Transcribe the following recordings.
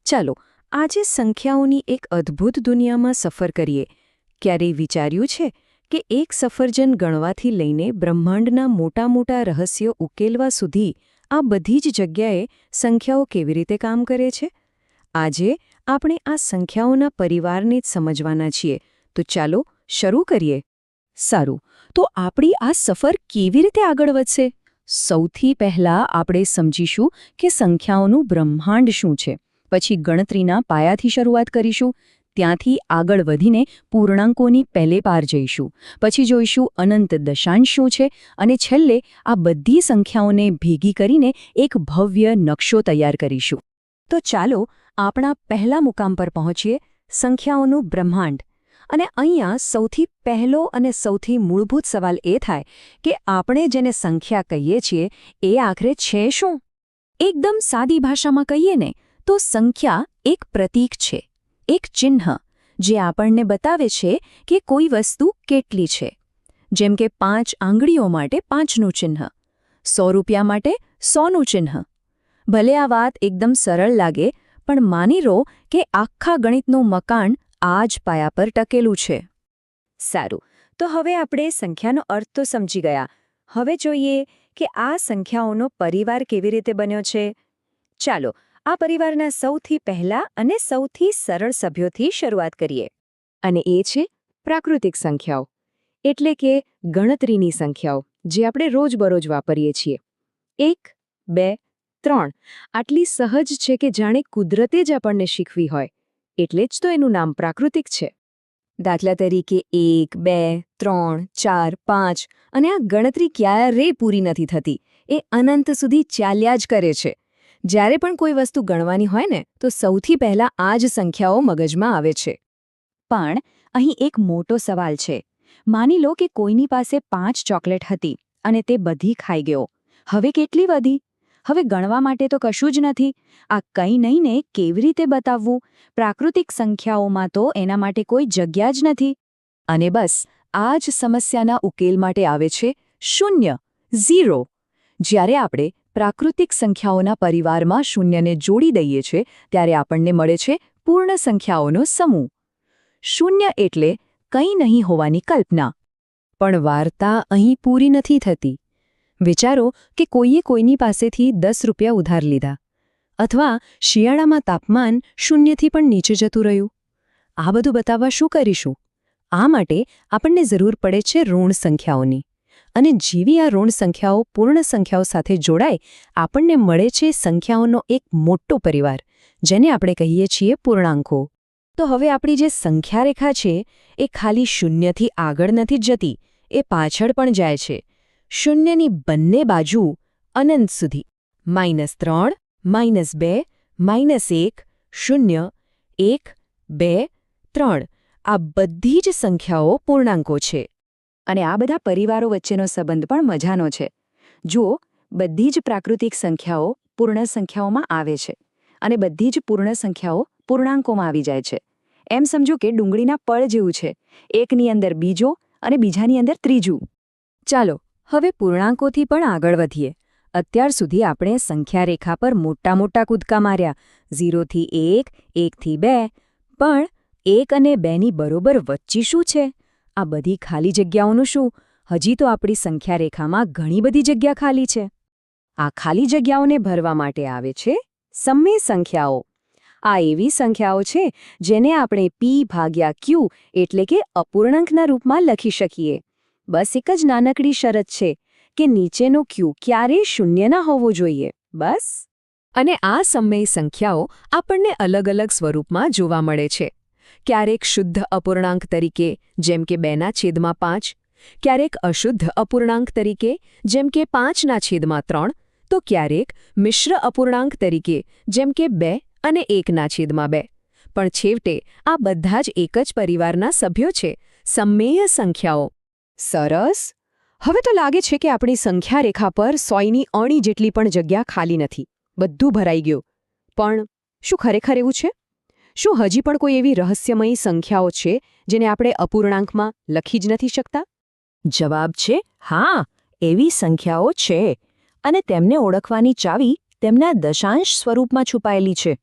ચાલો આજે સંખ્યાઓની એક અદ્ભુત દુનિયામાં સફર કરીએ. ક્યારેય વિચાર્યું છે કે એક સફરજન ગણવાથી લઈને બ્રહ્માંડના મોટા મોટા રહસ્યો ઉકેલવા સુધી આ બધી જ જગ્યાએ સંખ્યાઓ કેવી રીતે કામ કરે છે? આજે આપણે આ સંખ્યાઓના પરિવારને જ સમજવાના છીએ. તો ચાલો શરૂ કરીએ. સારું, તો આપણી આ સફર કેવી રીતે આગળ વધશે? સૌથી પહેલાં આપણે સમજીશું કે સંખ્યાઓનું બ્રહ્માંડ શું છે. પછી ગણતરીના પાયાથી શરૂઆત કરીશું. ત્યાંથી આગળ વધીને પૂર્ણાંકોની પહેલે પાર જઈશું. પછી જોઈશું અનંત દશાંશ શું છે અને છેલ્લે આ બધી સંખ્યાઓને ભેગી કરીને એક ભવ્ય નકશો તૈયાર કરીશું. તો ચાલો આપણા પહેલા મુકામ પર પહોંચીએ, સંખ્યાઓનું બ્રહ્માંડ. અને અહીંયા સૌથી પહેલો અને સૌથી મૂળભૂત સવાલ એ થાય કે આપણે જેને સંખ્યા કહીએ છીએ એ આખરે છે શું? એકદમ સાદી ભાષામાં કહીએ ને તો સંખ્યા એક પ્રતીક છે, એક ચિહ્ન જે આપણને બતાવે છે કે કોઈ વસ્તુ કેટલી છે. જેમ કે 5 આંગળીઓ માટે 5નું ચિહ્ન, 100 રૂપિયા માટે 100નું ચિહ્ન. ભલે આ વાત એકદમ સરળ લાગે, પણ માની લો કે આખા ગણિતનું મકાન આ જ પાયા પર ટકેલું છે. સારું, તો હવે આપણે સંખ્યાનો અર્થ તો સમજી ગયા. હવે જોઈએ કે આ સંખ્યાઓનો પરિવાર કેવી રીતે બન્યો છે. ચાલો આ પરિવારના સૌથી પહેલા અને સૌથી સરળ સભ્યોથી શરૂઆત કરીએ. અને એ છે પ્રાકૃતિક સંખ્યાઓ, એટલે કે ગણતરીની સંખ્યાઓ જે આપણે રોજબરોજ વાપરીએ છીએ. 1, 2, 3 આટલી સહજ છે કે જાણે કુદરતે જ આપણને શીખવી હોય. એટલે જ તો એનું નામ પ્રાકૃતિક છે. દાખલા તરીકે 1, 2, 3, 4, 5 અને આ ગણતરી ક્યારેય પૂરી નથી થતી. એ અનંત સુધી ચાલ્યા જ કરે છે. જ્યારે પણ કોઈ વસ્તુ ગણવાની હોય ને તો સૌથી પહેલાં આ જ સંખ્યાઓ મગજમાં આવે છે. પણ અહીં એક મોટો સવાલ છે. માની લો કે કોઈની પાસે 5 ચોકલેટ હતી અને તે બધી ખાઈ ગયો. હવે કેટલી વધી? હવે ગણવા માટે તો કશું જ નથી. આ કંઈ નહીં ને કેવી રીતે બતાવવું? પ્રાકૃતિક સંખ્યાઓમાં તો એના માટે કોઈ જગ્યા જ નથી. અને બસ આ જ સમસ્યાના ઉકેલ માટે આવે છે શૂન્ય, 0. જ્યારે આપણે પ્રાકૃતિક સંખ્યાઓના પરિવારમાં શૂન્યને જોડી દઈએ છીએ ત્યારે આપણને મળે છે પૂર્ણ સંખ્યાઓનો સમૂહ. શૂન્ય એટલે કંઈ નહીં હોવાની કલ્પના. પણ વાર્તા અહીં પૂરી નથી થતી. વિચારો કે કોઈએ કોઈની પાસેથી 10 રૂપિયા ઉધાર લીધા, અથવા શિયાળામાં તાપમાન 0થી પણ નીચે જતું રહ્યું. આ બધું બતાવવા શું કરીશું? આ માટે આપણને જરૂર પડે છે ઋણ સંખ્યાઓની. અને જેવી આ ઋણ સંખ્યાઓ પૂર્ણ સંખ્યાઓ સાથે જોડાય, આપણને મળે છે સંખ્યાઓનો એક મોટો પરિવાર, જેને આપણે કહીએ છીએ પૂર્ણાંકો. તો હવે આપણી જે સંખ્યા રેખા છે એ ખાલી 0થી આગળ નથી જતી, એ પાછળ પણ જાય છે. શૂન્યની બંને બાજુ અનંત સુધી. -3, -2, -1, 0, 1, 2, 3 આ બધી જ સંખ્યાઓ પૂર્ણાંકો છે. અને આ બધા પરિવારો વચ્ચેનો સંબંધ પણ મજાનો છે. જુઓ, બધી જ પ્રાકૃતિક સંખ્યાઓ પૂર્ણ સંખ્યાઓમાં આવે છે અને બધી જ પૂર્ણ સંખ્યાઓ પૂર્ણાંકોમાં આવી જાય છે. એમ સમજો કે ડુંગળીના પળ જેવું છે. એકની અંદર બીજો અને બીજાની અંદર ત્રીજું. ચાલો હવે પૂર્ણાંકોથી પણ આગળ વધીએ. અત્યાર સુધી આપણે સંખ્યા રેખા પર મોટા મોટા કૂદકા માર્યા, 0થી 1, 1થી 2. પણ 1 અને 2ની બરોબર વચ્ચે શું છે? આ બધી ખાલી જગ્યાઓનું શું? હજી તો આપણી સંખ્યા રેખામાં ઘણી બધી જગ્યા ખાલી છે. આ ખાલી જગ્યાઓને ભરવા માટે આવે છે સમય સંખ્યાઓ. આ એવી સંખ્યાઓ છે જેને આપણે p/q એટલે કે અપૂર્ણાંકના રૂપમાં લખી શકીએ. બસ એક જ નાનકડી શરત છે કે નીચેનો q ક્યારેય 0 ના હોવો જોઈએ. બસ. અને આ સમય સંખ્યાઓ આપણને અલગ અલગ સ્વરૂપમાં જોવા મળે છે. ક્યારેક શુદ્ધ અપૂર્ણાંક તરીકે, જેમ કે 2/5, ક્યારેક અશુદ્ધ અપૂર્ણાંક તરીકે, જેમ કે 5/3, તો ક્યારેક મિશ્ર અપૂર્ણાંક તરીકે, જેમ કે 2 અને 1/2. પણ છેવટે આ બધા જ એક જ પરિવારના સભ્યો છે, સમમેય સંખ્યાઓ. સરસ. હવે તો લાગે છે કે આપણી સંખ્યા રેખા પર 100ની અણી જેટલી પણ જગ્યા ખાલી નથી. બધું ભરાઈ ગયું. પણ શું ખરેખર એવું છે? શું હજી પણ કોઈ એવી રહસ્યમયી સંખ્યાઓ છે જેને આપણે અપૂર્ણાંકમાં લખી જ નથી શકતા? જવાબ છે હા, એવી સંખ્યાઓ છે. અને તેમને ઓળખવાની ચાવી તેમના દશાંશ સ્વરૂપમાં છુપાયેલી છે.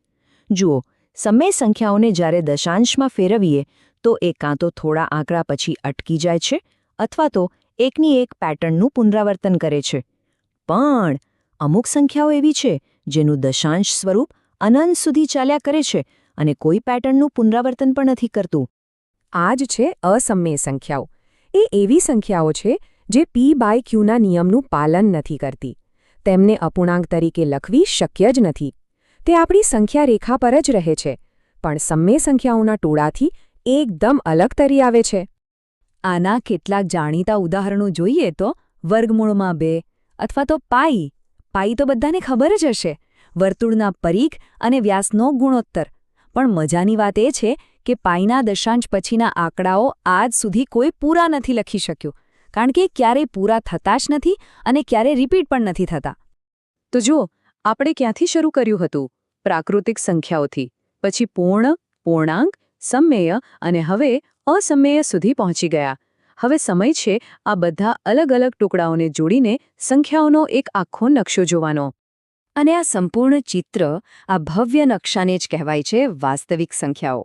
જુઓ, સમય સંખ્યાઓને જ્યારે દશાંશમાં ફેરવીએ તો એ કાં તો થોડા આંકડા પછી અટકી જાય છે અથવા તો એકની એક પેટર્નનું પુનરાવર્તન કરે છે. પણ અમુક સંખ્યાઓ એવી છે જેનું દશાંશ સ્વરૂપ અનંત સુધી ચાલ્યા કરે છે અને કોઈ પેટર્નનું પુનરાવર્તન પણ નથી કરતું. આ જ છે અસમય સંખ્યાઓ. એ એવી સંખ્યાઓ છે જે p/q ના નિયમનું પાલન નથી કરતી. તેમને અપૂર્ણાંક તરીકે લખવી શક્ય જ નથી. તે આપણી સંખ્યા રેખા પર જ રહે છે, પણ સમય સંખ્યાઓના ટોળાથી એકદમ અલગ તરી આવે છે. આના કેટલાક જાણીતા ઉદાહરણો જોઈએ તો વર્ગમૂળમાં 2 અથવા તો પાઈ. પાઈ તો બધાને ખબર જ હશે, વર્તુળના પરિઘ અને વ્યાસનો ગુણોત્તર. પણ મજાની વાત એ છે કે પાઈના દશાંશ પછીના આંકડાઓ આજ સુધી કોઈ પૂરા નથી લખી શક્યું, કારણ કે ક્યારેય પૂરા થતા જ નથી અને ક્યારેય રિપીટ પણ નથી થતા. તો જુઓ, આપણે ક્યાંથી શરૂ કર્યું હતું? પ્રાકૃતિક સંખ્યાઓથી, પછી પૂર્ણ, પૂર્ણાંક, સમમેય અને હવે અસમમેય સુધી પહોંચી ગયા. હવે સમય છે આ બધા અલગ અલગ ટુકડાઓને જોડીને સંખ્યાઓનો એક આખો નકશો જોવાનો. અને આ સંપૂર્ણ ચિત્ર, આ ભવ્ય નકશાને જ કહેવાય છે વાસ્તવિક સંખ્યાઓ.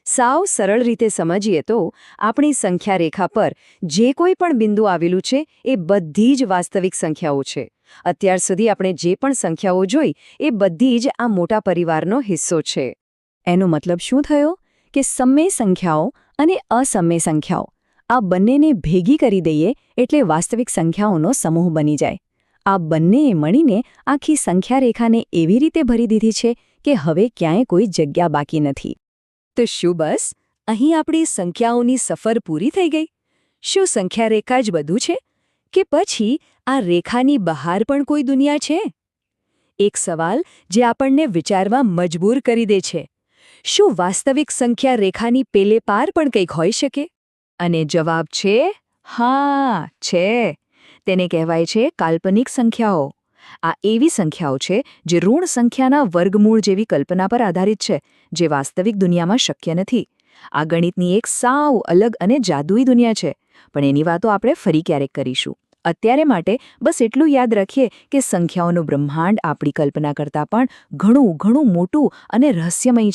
સાવ સરળ રીતે સમજીએ તો આપણી સંખ્યા રેખા પર જે કોઈ પણ બિંદુ આવેલું છે એ બધી જ વાસ્તવિક સંખ્યાઓ છે. અત્યાર સુધી આપણે જે પણ સંખ્યાઓ જોઈ એ બધી જ આ મોટા પરિવારનો હિસ્સો છે. એનો મતલબ શું થયો? કે સમય સંખ્યાઓ અને અસમય સંખ્યાઓ આ બંનેને ભેગી કરી દઈએ એટલે વાસ્તવિક સંખ્યાઓનો સમૂહ બની જાય. આ બંનેએ મળીને આખી સંખ્યા રેખાને એવી રીતે ભરી દીધી છે કે હવે ક્યાંય કોઈ જગ્યા બાકી નથી. તો શું બસ અહીં આપણી સંખ્યાઓની સફર પૂરી થઈ ગઈ? શું સંખ્યા રેખા જ બધું છે? કે પછી આ રેખાની બહાર પણ કોઈ દુનિયા છે? એક સવાલ જે આપણને વિચારવા મજબૂર કરી દે છે. શું વાસ્તવિક સંખ્યા રેખાની પેલે પાર પણ કંઈક હોઈ શકે? અને જવાબ છે હા, છે. તેને કહેવાય છે કાલ્પનિક સંખ્યાઓ. આ એવી સંખ્યાઓ છે જે ઋણ સંખ્યાના વર્ગમૂળ જેવી કલ્પના પર આધારિત છે, જે વાસ્તવિક દુનિયામાં શક્ય નથી. આ ગણિતની એક સાવ અલગ અને જાદુઈ દુનિયા છે, પણ એની વાતો આપણે ફરી ક્યારેક કરીશું. અત્યારે માટે બસ એટલું યાદ રાખીએ કે સંખ્યાઓનું બ્રહ્માંડ આપણી કલ્પના કરતાં પણ ઘણું ઘણું મોટું અને રહસ્યમય છે.